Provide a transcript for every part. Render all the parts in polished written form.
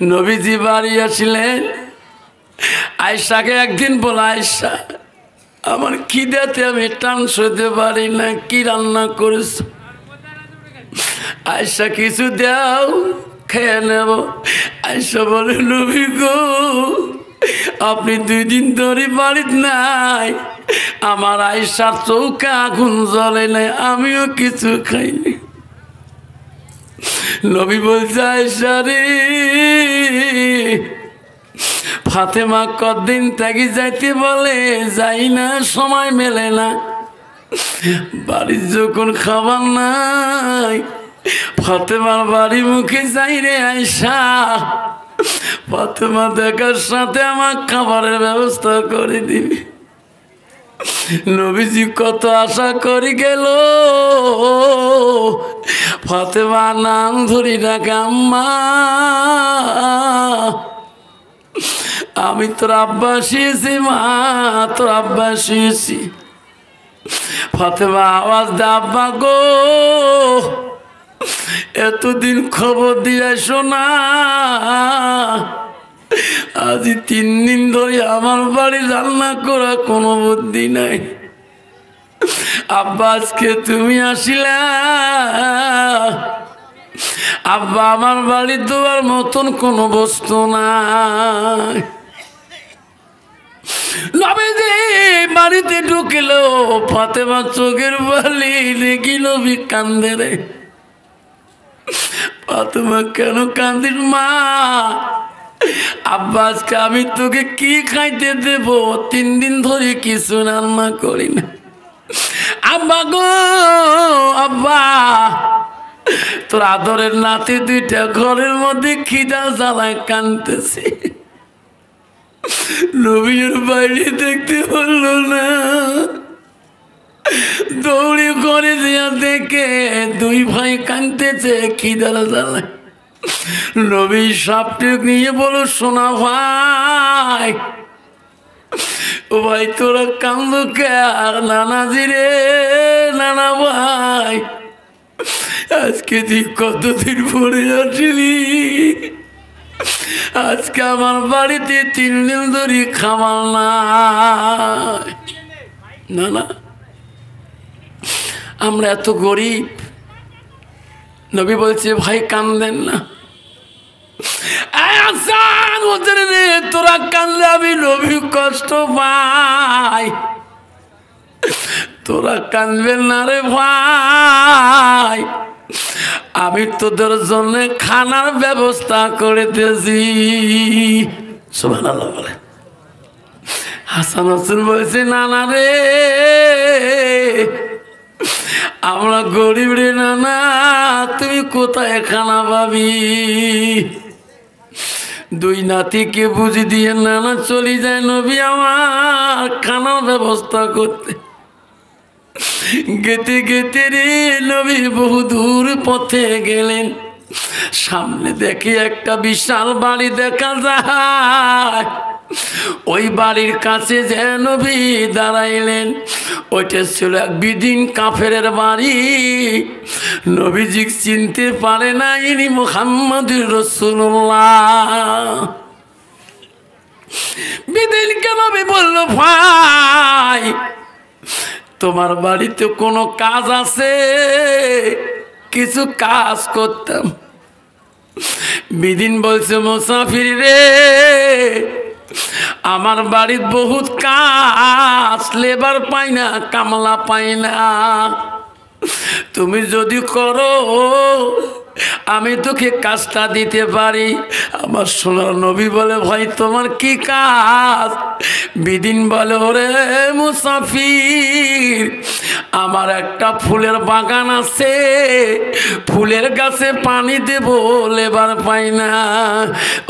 নবীজি বাড়ি আসলেন। আয়েশাকে একদিন বলা, আয়েশা আমার খিদাতে আমি টান সইতে পারি না, কি রান্না করেছ? আয়েশা কিছু দাও, খেয়ে নেব। আয়েশা বলে, নবী গো আপনি 2 দিন ধরে বাড়িতে নাই, আমার আয়েশার চৌকে আগুন জ্বলে নাই, আমিও কিছু খাইনি। নবী বলছে, আয়েশা রে ফাতেমা কদিন থাকি যাইতে বলে, যাই না, সময় মেলে না। বাড়ির যখন খাবার নাই, ফাতেমার বাড়ি মুখে যাই রে আয়েশা, ফাতেমা দেখার সাথে আমার খাবারের ব্যবস্থা করে দিবি। নবীজি কত আশা করি গেল, ফাতেমা নাম ধরি ডাকে, আম্মা আমি তোর আব্বা শিয়েছি, মা তোর আব্বা শিয়েছি। ফাতেমা আওয়াজ দে, আব্বা গো এতদিন খবর দিয়ে শোনা, আজ 3 দিন ধরে আমার বাড়ি রান্না করা কোনো বুদ্ধি নাই। আব্বা আজকে তুমি আসিলা, আব্বা আমার বাড়ি দেওয়ার মতন কোনো বস্তু নাই। নবীজি বাড়িতে ঢুকলো, ফাতেমা চোখের বালি দেখি নবী কান্দে রে। ফাতেমা কেন কান্দিস মা? আব্বা আজকে আমি তোকে কি খাইতে দেব, 3 দিন ধরে কিছু রান্না করি না। আব্বা গো আব্বা, তোর আদরের নাতি 2টা ঘরের মধ্যে খিদা জ্বালায় কাঁদতেছে। নবীর বাইরে দেখতে পারলো না, দৌড়ে ঘরে দিয়া দেখে 2 ভাই কাঁদতেছে খিদার জ্বালায়। নবী সাপটি নিয়ে বলো, শোনা ভাই, ও ভাই তোরা কান্দ কে? নানাজি রে, নানা ভাই আজকে তুই কতদিন পরে আসলি? আজকে আমার বাড়িতে 3 দিন ধরে খাবার নাই। না না, আমরা এত গরিব। নবী বলছে, ভাই কান্দেন না। তোরা কান্দলে আমি নবী কষ্ট পাই, তোরা কান্দবেন না রে ভাই, আমি তোদের জন্য খানার ব্যবস্থা করে দিয়েছি। সুবহানাল্লাহ বলে। হাসান হোসেন বলছে, নানা রে আমরা গরিব রে নানা, তুমি কোথায় খানা পাবি? 2 নাতিকে বুঝি দিয়ে নানা চলে যায় নবী আমার খানার ব্যবস্থা করতে। গেতে গেতে রে নবী বহু দূর পথে গেলেন, সামনে দেখে একটা বিশাল বাড়ি দেখা যায়। ওই বাড়ির কাছে যে নবী দাঁড়াইলেন, ওইটা ছিল এক বিদিন কাফেরের বাড়ি। নবীজি চিনতে পারে না ইনি মুহাম্মদুর রাসূলুল্লাহ। বিদিনকে নবী বলল, ভাই তোমার বাড়িতে কোনো কাজ আছে? কিছু কাজ করতাম। বিদিন বলছে, মুসাফির রে আমার বাড়ির বহুত কাজ, লেবার পাই না, কামলা পাই না, তুমি যদি করো আমি তোকে কাজটা দিতে পারি। আমার সোনার নবী বলে, ভাই তোমার কি কাজ? বিদিন বলে, ওরে মুসাফির আমার একটা ফুলের বাগান আছে, ফুলের গাছে পানি দেব, লেবার পাই না।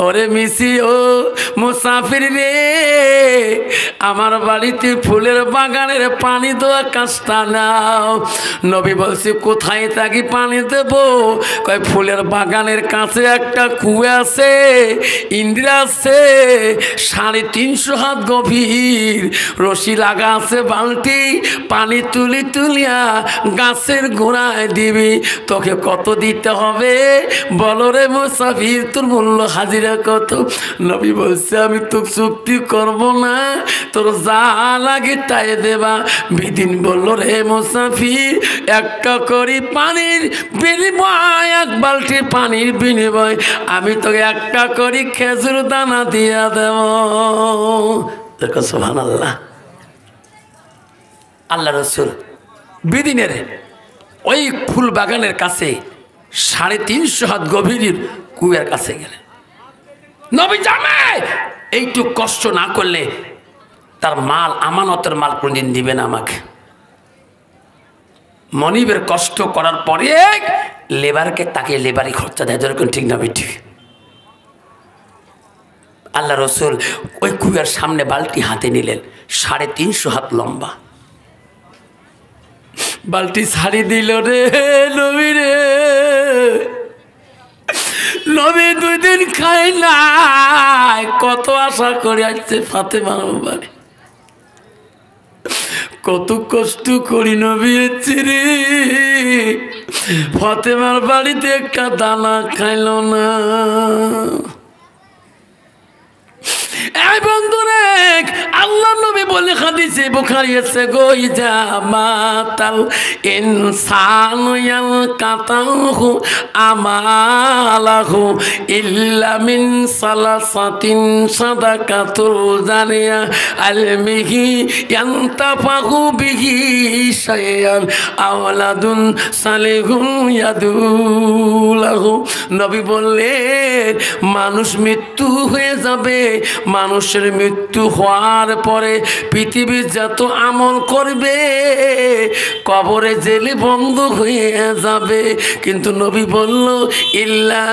ওরে মিসি ও মুসাফির রে, আমার বাড়িতে ফুলের বাগানের পানি দেওয়া কাজটা নাও। নবী বলছে, কোথায় থাকি পানি দেব? কয় ফুলের বাগানের কাছে একটা কুয়া আছে, ইন্দিরা আছে, 350 হাত গভীর, রশি লাগা আছে বালতি, পানি তুলি তুলিয়া গাছের গোড়ায় দিবি। তোকে কত দিতে হবে বলো রে মুসাফির, তোর মূল্য হাজিরা কত? নবী বলছে আমি তো চুক্তি করব না, তোর যা লাগে তাই দেবা। বিদিন বলল রে মুসাফির, একটা করি পানির বিনিময়, এক বালতি পানির বিনিময় আমি তোকে একটা করি খেজুর দানা দিয়া দেব। দেখো সুবহানাল্লাহ। আল্লাহ রসুল বিদিনের ওই ফুল বাগানের কাছে 350 হাত গভীর কুয়ার কাছে গেলেন। নবী জানে এইটুক কষ্ট না করলে তার মাল, আমানতের মাল কোনদিন দিবে না আমাকে। মনিবের কষ্ট করার পরে লেবারকে তাকে লেবারি খরচা দেয়, যেরকম ঠিক না ঠিক। আল্লাহ রসুল ওই কুয়ার সামনে বালতি হাতে নিলেন, 350 হাত লম্বা বালতি ছাড়ি দিল রে নবী রে। নবী 2 দিন খাই নাই, কত আশা করে আসছে ফাতেমার বাড়ি, কত কষ্ট করি নবী রে। ফাতেমার বাড়িতে একটা দানা খাইল না। এই বন্ধুরে আল্লাহ নবী বলে হাদিসে বুখারী আছে গো, ইজা মাতাল ইনসানু ইয়ালকাতাহু আমালাহু ইল্লা মিন সালাসাতিন সাদাকাতুল জারিয়া আলমিহি ইয়ানতাফাহু বিহি শাইআন আওলাদুন সালিহুন ইয়াদুলাহু। নবী বললেন মানুষ মৃত্যু হয়ে যাবে, মানুষের মৃত্যু হওয়ার পরে পৃথিবীর যত আমল করবে কবরে জেলে বন্ধ হয়ে যাবে। কিন্তু নবী বলল ইল্লা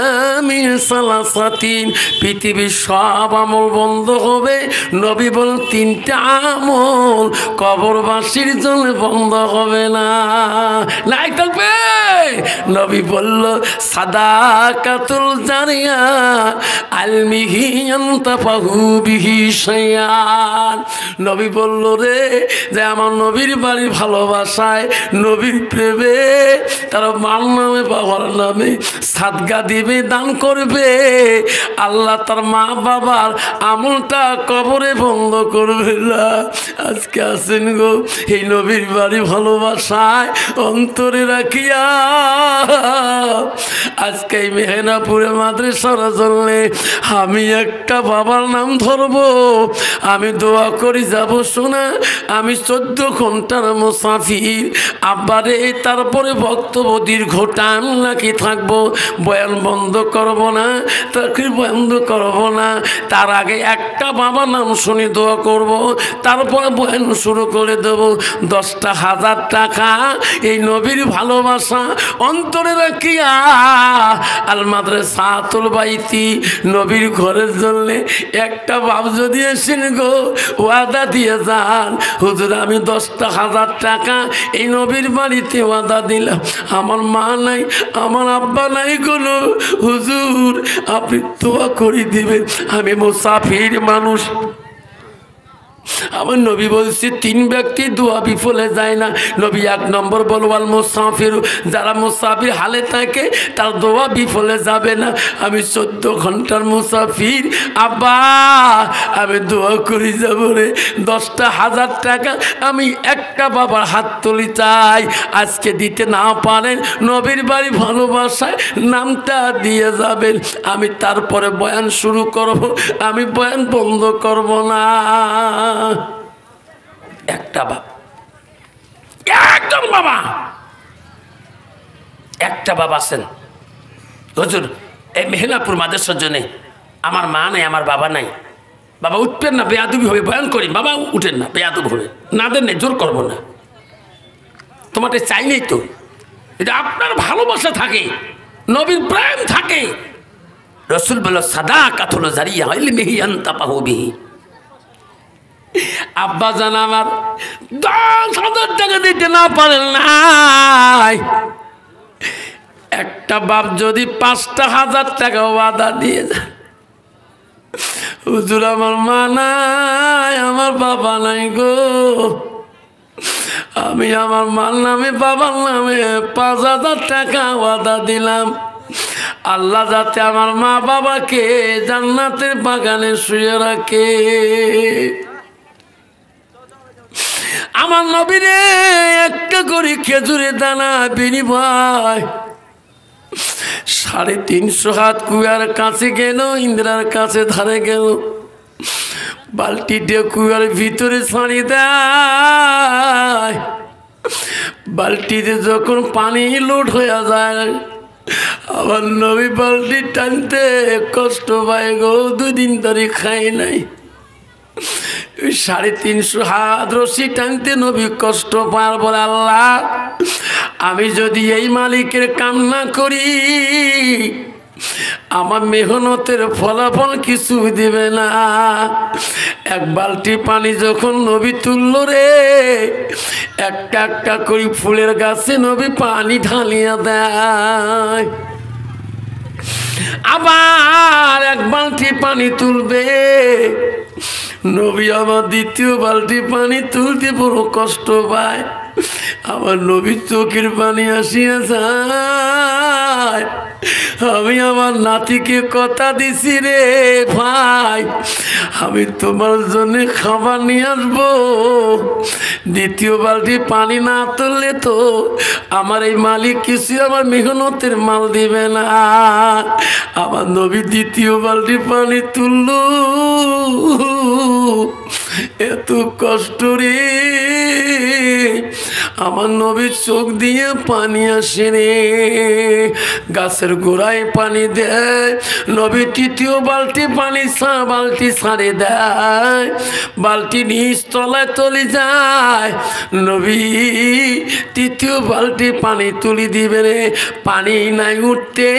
মিন সালাসাতিন, পৃথিবীর সব আমল বন্ধ হবে। নবী বলল 3টা আমল কবরবাসীর জন্য বন্ধ হবে না, নাই থাকবে। নবী বলল সাদাকাতুল জারিয়া আলমিহি ইয়ানতাফাহু বিহি শাইআন। নবী বলল রে যে আমার নবীর বাড়ি ভালোবাসায়, নবীর প্রেমে তারা মার নামে বাবার নামে সাদকা দিবে, দান করবে, আল্লাহ তার মা বাবার আমলটা কবরে বন্ধ করবে না। আজকে আসেন গো এই নবীর বাড়ি ভালোবাসায় অন্তরে রাখিয়া আজকে এই মেহেনাপুরে মাদ্রাসার জন্য আমি একটা বাবার নাম ধরবো, আমি দোয়া করি যাব শোনা। আমি 14 ঘন্টার মুসাফির আব্বারে, তারপরে বক্তব্য দীর্ঘ টাইম নাকি থাকবো, বয়ান বন্ধ করব না, তাকরির বন্ধ করব না। তার আগে একটা বাবার নাম শুনে দোয়া করব, তারপরে বয়ান শুরু করে দেব। 10,000 টাকা এই নবীর ভালোবাসা অন্তরে রাখিয়া আল মাদ্রাসাতুল বাইতি নবীর ঘরের জন্য একটা বাপ যদি এসেন গো ওয়াদা দিয়ে যান, হুজুর আমি 10,000 টাকা এই নবীর বাড়িতে ওয়াদা দিলাম, আমার মা নাই আমার আব্বা নাই কোনো, হুজুর আপনি দোয়া করে দিবেন, আমি মুসাফির মানুষ। আমার নবী বলছে 3 ব্যক্তি দোয়া বিফলে যায় না। নবী 1 নম্বর বলওয়াল মুসাফির, যারা মুসাফির হালে থাকে তার দোয়া বিফলে যাবে না। আমি 14 ঘন্টার মুসাফির আব্বা, আমি দোয়া করি যাব রে। 10,000 টাকা আমি একটা বাবার হাত তুলি চাই, আজকে দিতে না পারেন নবীর বাড়ি ভালোবাসায় নামটা দিয়ে যাবেন, আমি তারপরে বয়ান শুরু করব, আমি বয়ান বন্ধ করব না। একটা বাবা, একজন বাবা, একটা বাবা আছেন, হুজুর এই মেহেনাপুর মাদ্রাসার জন্য আমার মা নাই আমার বাবা নাই, বাবা উঠবেন না বেয়াদবি হবে, বয়ান করি, বাবা উঠেন না বেয়াদব হবে, না দেন না জোর করবো না, তোমাকে চাই নেই তো। এটা আপনার ভালোবাসা থাকে, নবীর প্রেম থাকে। রসুল বলল সাদাকাতুল জারিয়া ইলমিহি ইয়ানতাফাহু বিহি। আব্বা জান আমার 10,000 টাকা দিতে না পারেন নাই, একটা বাপ যদি 5,000 টাকা ওয়াদা দিয়ে যায়, হুজুর আমার মা নাই আমার বাবা নাই গো, আমি আমার মার নামে বাবার নামে 5,000 টাকা ওয়াদা দিলাম, আল্লাহ যাতে আমার মা বাবাকে জান্নাতের বাগানে শুয়ে রাখে। আমার নবীরে একটা করে খেজুরের দানা বিনিময় 350 হাত কুয়ার কাছে গেল, ইন্দ্রার কাছে ধারে গেল, বালতিটা কুয়ার ভিতরে ছাড়ি দেয়। বালতিতে যখন পানি লোড হয়ে যায়, আমার নবী বালতি টানতে কষ্ট পায় গো, 2 দিন ধরে খাই নাই। 350 হাত রশি টানতে নবী কষ্ট পার। বলে আল্লাহ, আমি যদি এই মালিকের কাম না করি আমার মেহনতের ফলাফল কিছু দিবে না। 1 বালতি পানি যখন নবী তুলল রে, একটা একটা করে ফুলের গাছে নবী পানি ঢালিয়া দেয়। আবার 1 বালতি পানি তুলবে, নবী আমার 2য় বালতি পানি তুলতে বড় কষ্ট পায়। আমার নবীর চোখের পানি আসিয়া যায়। আমি আমার নাতিকে কথা দিছি রে ভাই, আমি তোমার জন্য খাবার নিয়ে আসবো। 2য় বালতি পানি না তুললে তো আমার এই মালিক কিছু আমার মেহনতের মাল দিবে না। আমার নবী 2য় বালতি পানি তুলল, এত কষ্ট রে, আমার নবীর চোখ দিয়ে পানি আসে রে। গাছের গোড়ায় পানি দেয়, নবী 3য় বালতি পানি বালতি ছাড়ে দেয়, বালতি নিচ তলায় তলি যায়। নবী 3য় বালতি পানি তুলি দিবে রে, পানি নাই উঠতে,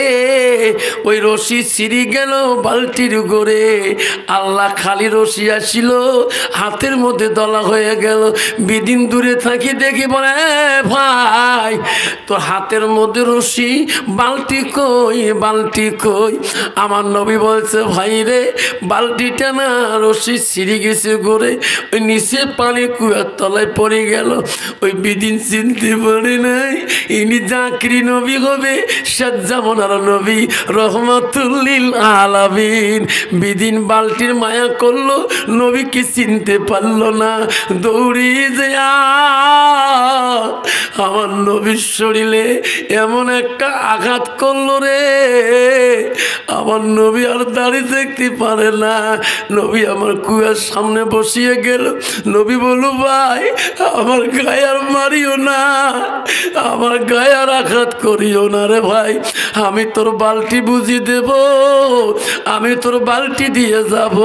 ওই রশি ছিঁড়ি গেল বালতির গোড়ে। আল্লাহ খালি রশি আসিল, হাতের মধ্যে দলা হয়ে গেল। বিদিন দূরে থাকি দেখি, বলে ভাই তোর হাতের মধ্যে রশি, বালতি কই, বালতি কই? আমার নবী বলছে ভাই রে, বালতিটা না রশি ছিঁড়ে গেছে গোড়ে, ওই নিচে পানি কুয়ার তলায় পড়ে গেল। ওই বিদিন চিনতে পারে নাই ইনি জাকরি নবী হবে, সাজ্জামনার নবী, রহমাতুল লিল আলামিন। বিদিন বালতির মায়া করলো, নবীকে চিনতে পারলো না, দৌড়িয়ে যায় আমার নবীর শরীরে এমন একটা আঘাত করলো রে, আমার নবী আর দাঁড়িয়ে দেখতে পারে না। নবী আমার কুয়ার সামনে বসিয়ে গেল। নবী বলল ভাই আমার গায়ে আর মারিও না, আমার গায়ে আর আঘাত করিও না রে ভাই, আমি তোর বালতি বুঝিয়ে দেব, আমি তোর বালতি দিয়ে যাব।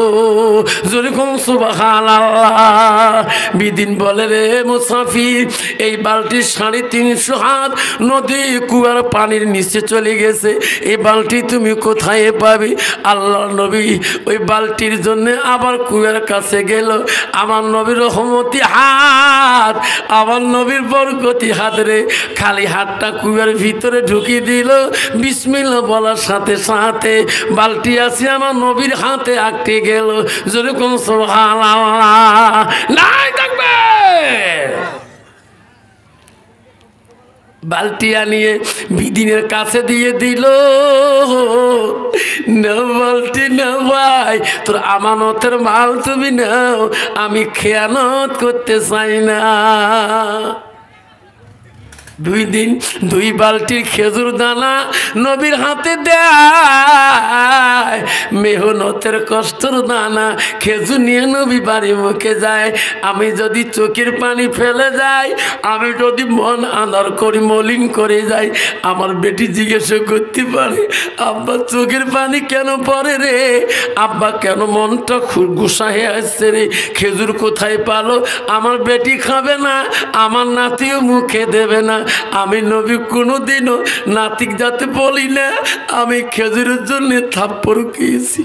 যেরকম সুবহানাল্লাহ। বিদিন বলে রে মুসাফির, এই বালতি 350 হাত নদী কুয়ার পানির নিচে চলে গেছে, এই বালতি তুমি কোথায় পাবে? আল্লাহ নবী ওই বালতির জন্য আবার কুয়ার কাছে গেল। আমার নবীর রহমতি হাত, আমার নবীর বরকতি হাত রে, খালি হাতটা কুয়ার ভিতরে ঢুকিয়ে দিল। বিসমিল্লাহ বলার সাথে সাথে বালতি আসে আমার নবীর হাতে আটকে গেল। যেরকম সুবহানাল্লাহ নাই থাকবে। বালতি আনিয়ে বিদিনের কাছে দিয়ে দিল। না বালতি না ভাই, তোর আমানতের মাল তুমি নাও, আমি খেয়ানত করতে চাই না। 2 দিন 2 বালতির খেজুর দানা নবীর হাতে দেয়, মেহনতের কষ্টর দানা খেজুর নিয়ে নবী বাড়ি মুখে যায়। আমি যদি চোখের পানি ফেলে যাই, আমি যদি মন আনার করি, মলিন করে যাই, আমার বেটি জিজ্ঞাসা করতে পারে আব্বা চোখের পানি কেন পড়ে রে, আব্বা কেন মনটা গুসা হয়ে আসছে রে, খেজুর কোথায় পালো? আমার বেটি খাবে না, আমার নাতিও মুখে দেবে না। আমি নবী কোনোদিনও নাতিক যাতে বলি না আমি খেজুরের জন্য থাপ্পড় খেয়েছি।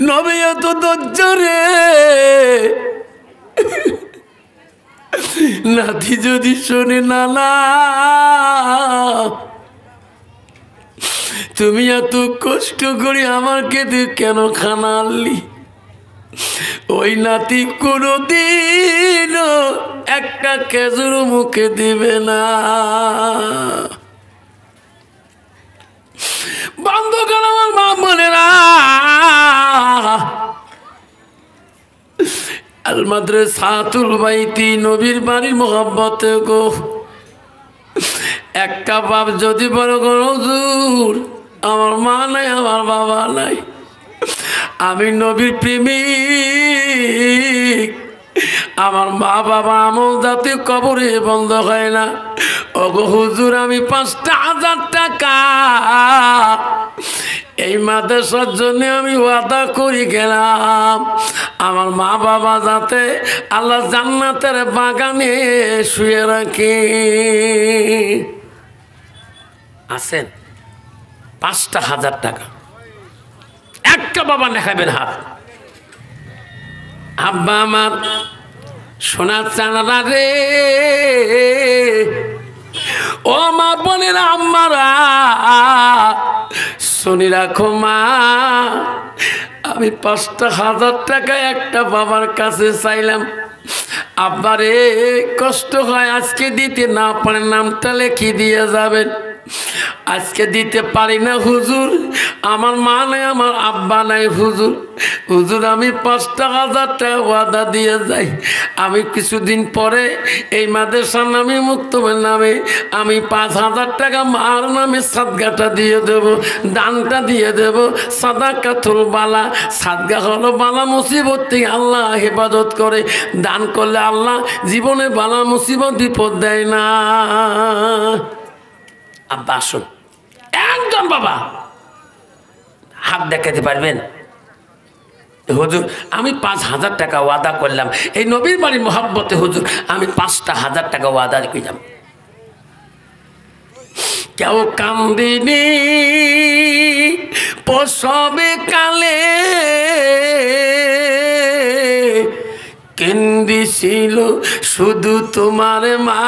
নবী এত ধৈর্য রে, নাতি যদি শোনে না না তুমি এত কষ্ট করে আমাকে কেন খানা আনলি, ওই নাতি কোনোদিন একটা খেজুর মুখে দিবে না। বন্ধুগণ আমার মা বোনেরা, আল মাদ্রাসাতুল বাইতি নবীর বাড়ির মোহাব্বতে গো, একটা বাপ যদি বড় গো হুজুর আমার মা নাই আমার বাবা নাই, আমি নবীর প্রেমিক, আমার মা বাবা আমল যাতে কবরে বন্ধ হয় না। ওগো হুজুর আমি 5,000 টাকা এই মাদ্রাসার জন্য আমি ওয়াদা করে গেলাম, আমার মা বাবা যাতে আল্লাহ জান্নাতের বাগানে শুয়ে রাখে। আছেন 5,000 টাকা একটা বাবা দেখাবেন হাত। আব্বা আমার সোনা চানা রে, ও মা বোনেরা আম্মারা শুনি রাখো মা, আমি 5,000 টাকা একটা বাবার কাছে চাইলাম। আব্বারে কষ্ট হয়, আজকে দিতে না পারেন নামটা লিখে দিয়ে যাবেন। আজকে দিতে পারি না হুজুর, আমার মা নাই আমার আব্বা নাই হুজুর। হুজুর আমি 5,000 টাকা ওয়াদা দিয়ে যাই, আমি কিছুদিন পরে এই মাদ্রাসার নামে মুক্তবের নামে আমি 5,000 টাকা মার নামে সাদগাটা দিয়ে দেব, দানটা দিয়ে দেব। সাদাকাতুল বালা, সাদগা হলো বালা মুসিবত থেকে আল্লাহ হেফাজত করে, দান করলে আল্লাহ জীবনে বালা মুসিবত বিপদ দেয় না। আব্বা আসুন, একদম বাবা হাত দেখাতে পারবেন? হুজুর আমি 5,000 টাকা ওয়াদা করলাম এই নবীর বাড়ির মোহাব্বতে, হুজুর আমি 5,000 টাকা ওয়াদা করলাম। কেউ কান্দিনি প্রসবে কালে, কেন্দিছিল শুধু তোমার মা,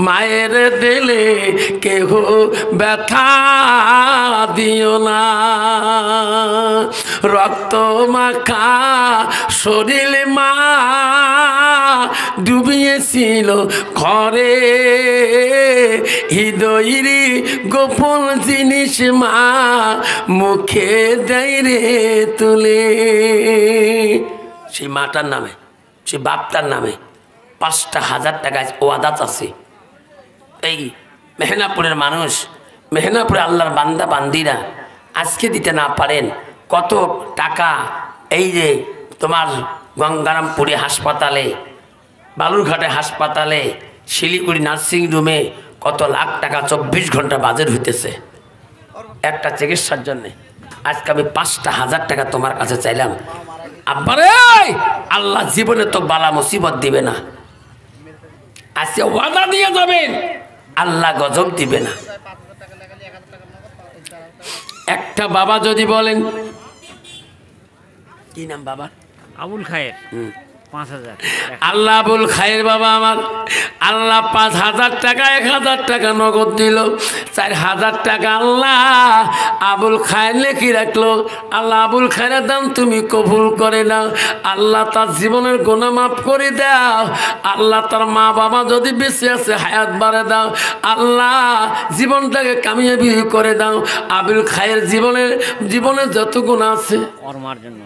মায়ের দিলে কেহ ব্যথা দিও না। রক্ত মাখা শরীরে মা ডুবিয়েছিল ঘরে, হৃদয়ের গোপন জিনিস মা মুখে দেয় রে তুলে। সেই মাটার নামে, সেই বাপটার নামে 5,000 টাকা ওয়াদা আছে। এই মেহনাপুরের মানুষ, মেহনাপুরে আল্লাহর বান্দা বান্দিরা আজকে দিতে না পারেন কত টাকা, এই যে তোমার গঙ্গারামপুরে হাসপাতালে, বালুরঘাটে হাসপাতালে, শিলিগুড়ি নার্সিংহোমে কত লাখ টাকা 24 ঘন্টা বাজেট হইতেছে একটা চিকিৎসার জন্যে। আজকে আমি 5,000 টাকা তোমার কাছে চাইলাম। আব্বারে আল্লাহ জীবনে তো বালা মুসিবত দিবে না, আজকে ওয়াদা দিয়ে যাবেন আল্লাহ গজব দিবে না। একটা বাবা যদি বলেন, কি নাম বাবা? আবুল খায়ের। 5,000। আল্লাহ আবুল খায়ের বাবা আমার, আল্লাহ 5,000 টাকা 1,000 টাকা নগদ দিল, 4,000 টাকা আল্লাহ আবুল খায়ের লেখি রাখলো। আল্লাহ আবুল খায়ের দান তুমি কবুল করে নাও, আল্লাহ তার জীবনের গুনাহ মাফ করে দাও, আল্লাহ তার মা বাবা যদি বেঁচে আছে হায়াত বাড়ে দাও, আল্লাহ জীবনটাকে কামিয়াবি করে দাও। আবুল খায়ের জীবনে যত গুনাহ আছে ওর মার জন্য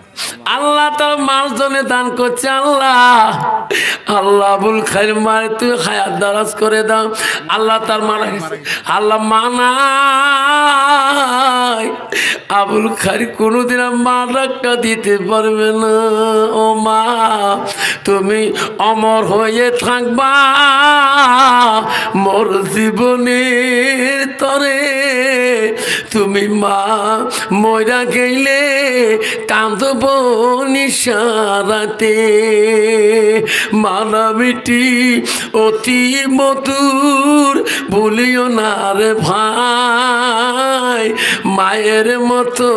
আল্লাহ তার মার জন্য দান করছে। আল্লাহ আবুল খায়ের মার তুই হায়াত দারাজ করে দাও। আল্লাহ তার মারা গেছে, আল্লাহ মা নাই, আবুল খায়ের কোনোদিন মা ডাক্তার দিতে পারবে না। ও মা তুমি অমর হয়ে থাকবা মোর জীবনের তরে, তুমি মা মইরা গেলে কাঁদব নিশারাতে, মানামিটি অতি মধুর ভুলিও না রে ভাই, মায়ের মতো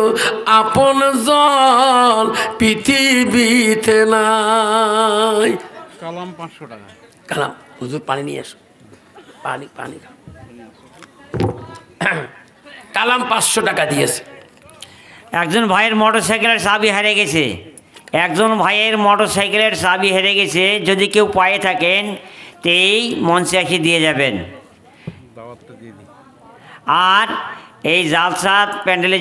আপন জল পৃথিবীতে নাই। কালাম 500 টাকা। কালাম হুজুর পানি নিয়ে আসো, পানি পানি। কালাম 500 টাকা দিয়েছে। একজন ভাইয়ের মোটরসাইকেলের চাবি হারিয়ে গেছে। একজন ভাইয়ের মোটরসাইকেলের চাবি হেরে গেছে। যদি কেউ পায়ে থাকেন তো এই মঞ্চে এসে দিয়ে যাবেন। দাওয়াতটা দিয়ে দিই। আর এই জালসাত প্যান্ডেলে